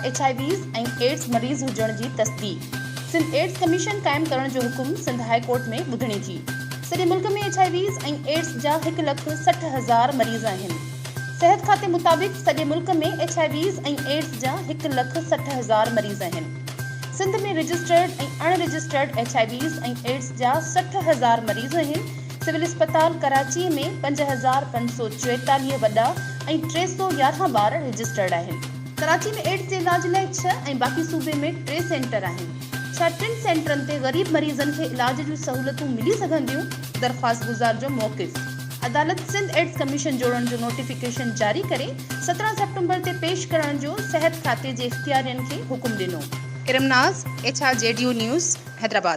HIV ऐं AIDS मरीज़ हुजण जी तस्दीक। सिंध एड्स कमीशन क़ाइमु करण जो हुकुम सिंध हाई कोर्ट में ॿुधणी थी। सॼे मुल्क में HIV ऐं एड्स जा 1,60,000 मरीज़ आहिनि। सिहत खाते मुताबिक़ सॼे मुल्क में HIV ऐं एड्स जा 1,60,000 मरीज़ आहिनि। सिंध में रजिस्टर्ड ऐं अनरजिस्टर्ड HIV ऐं एड्स जा 60,000 मरीज़ आहिनि। सिविल अस्पताल कराची में 5,544 वॾा ऐं 311 ॿार रजिस्टर्ड आहिनि। कराची में एड्स जे इलाज लाइ 6 ऐं बाक़ी सूबे में 3 सेंटर आहिनि। छा 3 सेंटरनि ते ग़रीब मरीज़नि खे इलाज जूं सहूलियतूं मिली सघंदियूं? दरख़्वास्त गुज़ार जो मौक़िफ़। अदालत सिंध एड्स कमीशन जोड़ण जो नोटिफिकेशन जारी करे 17 सेप्टेम्बर ते पेश करण जो सिहत खाते जे इख़्तियारियुनि खे हुकुम ॾिनो। इरमनाज़, HRJDU न्यूज़, हैदराबाद।